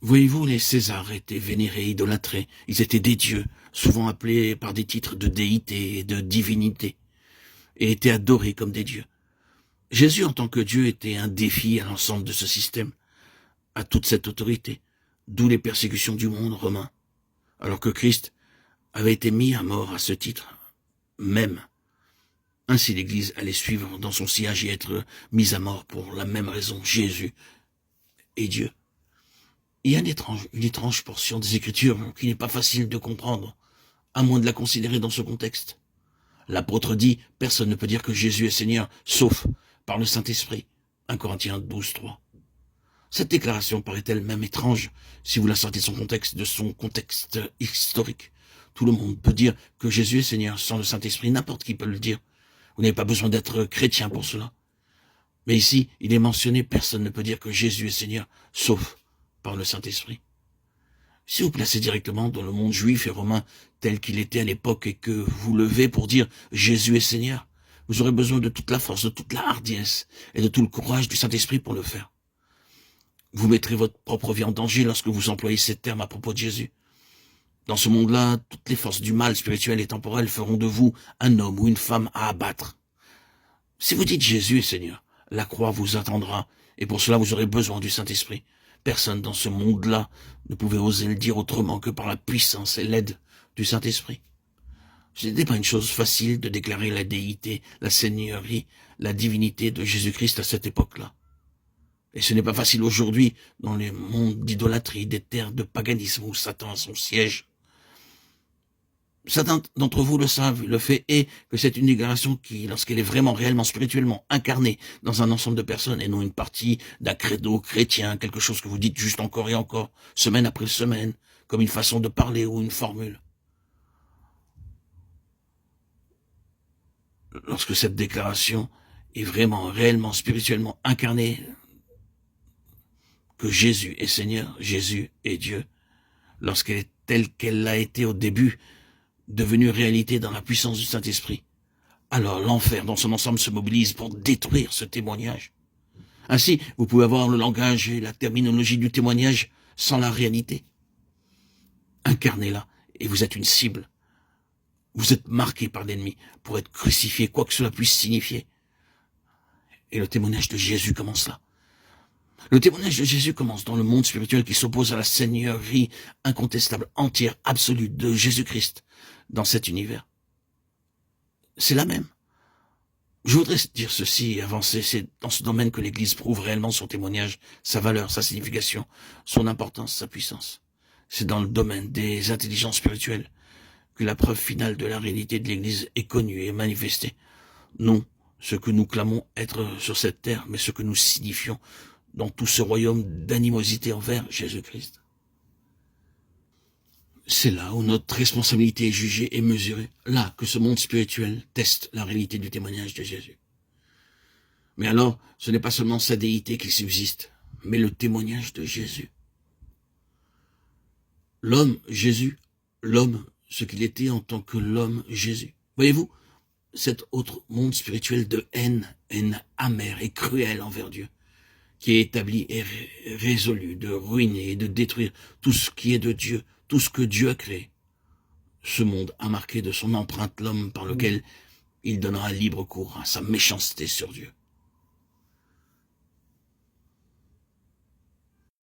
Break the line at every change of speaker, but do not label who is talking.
Voyez-vous, les Césars étaient vénérés, idolâtrés. Ils étaient des dieux, souvent appelés par des titres de déité et de divinité, et étaient adorés comme des dieux. Jésus, en tant que Dieu, était un défi à l'ensemble de ce système, à toute cette autorité, d'où les persécutions du monde romain, alors que Christ avait été mis à mort à ce titre même. Ainsi l'Église allait suivre dans son sillage et être mise à mort pour la même raison. Jésus est Dieu. Il y a une étrange portion des Écritures qui n'est pas facile de comprendre, à moins de la considérer dans ce contexte. L'apôtre dit, personne ne peut dire que Jésus est Seigneur, sauf par le Saint-Esprit. 1 Corinthiens 12, 3. Cette déclaration paraît elle-même étrange si vous la sortez de son contexte historique. Tout le monde peut dire que Jésus est Seigneur sans le Saint-Esprit, n'importe qui peut le dire. Vous n'avez pas besoin d'être chrétien pour cela. Mais ici, il est mentionné, personne ne peut dire que Jésus est Seigneur, sauf par le Saint-Esprit. Si vous placez directement dans le monde juif et romain tel qu'il était à l'époque et que vous levez pour dire Jésus est Seigneur, vous aurez besoin de toute la force, de toute la hardiesse et de tout le courage du Saint-Esprit pour le faire. Vous mettrez votre propre vie en danger lorsque vous employez ces termes à propos de Jésus. Dans ce monde-là, toutes les forces du mal spirituel et temporel feront de vous un homme ou une femme à abattre. Si vous dites Jésus est Seigneur, la croix vous attendra, et pour cela vous aurez besoin du Saint-Esprit. Personne dans ce monde-là ne pouvait oser le dire autrement que par la puissance et l'aide du Saint-Esprit. Ce n'était pas une chose facile de déclarer la déité, la seigneurie, la divinité de Jésus-Christ à cette époque-là. Et ce n'est pas facile aujourd'hui dans les mondes d'idolâtrie, des terres de paganisme où Satan a son siège. Certains d'entre vous le savent, le fait est que c'est une déclaration qui, lorsqu'elle est vraiment, réellement, spirituellement incarnée dans un ensemble de personnes et non une partie d'un credo chrétien, quelque chose que vous dites juste encore et encore, semaine après semaine, comme une façon de parler ou une formule. Lorsque cette déclaration est vraiment, réellement, spirituellement incarnée, que Jésus est Seigneur, Jésus est Dieu, lorsqu'elle est telle qu'elle l'a été au début, devenue réalité dans la puissance du Saint-Esprit, alors l'enfer dans son ensemble se mobilise pour détruire ce témoignage. Ainsi, vous pouvez avoir le langage et la terminologie du témoignage sans la réalité. Incarnez-la et vous êtes une cible. Vous êtes marqué par l'ennemi pour être crucifié, quoi que cela puisse signifier. Et le témoignage de Jésus commence là. Le témoignage de Jésus commence dans le monde spirituel qui s'oppose à la seigneurie incontestable, entière, absolue de Jésus-Christ dans cet univers. C'est la même. Je voudrais dire ceci et avancer, c'est dans ce domaine que l'Église prouve réellement son témoignage, sa valeur, sa signification, son importance, sa puissance. C'est dans le domaine des intelligences spirituelles que la preuve finale de la réalité de l'Église est connue et manifestée. Non ce que nous clamons être sur cette terre, mais ce que nous signifions dans tout ce royaume d'animosité envers Jésus-Christ. C'est là où notre responsabilité est jugée et mesurée, là que ce monde spirituel teste la réalité du témoignage de Jésus. Mais alors, ce n'est pas seulement sa déité qui subsiste, mais le témoignage de Jésus. L'homme Jésus, l'homme, ce qu'il était en tant que l'homme Jésus. Voyez-vous, cet autre monde spirituel de haine amère et cruelle envers Dieu, qui est établi et résolu de ruiner et de détruire tout ce qui est de Dieu, tout ce que Dieu a créé. Ce monde a marqué de son empreinte l'homme par lequel il donnera libre cours à sa méchanceté sur Dieu.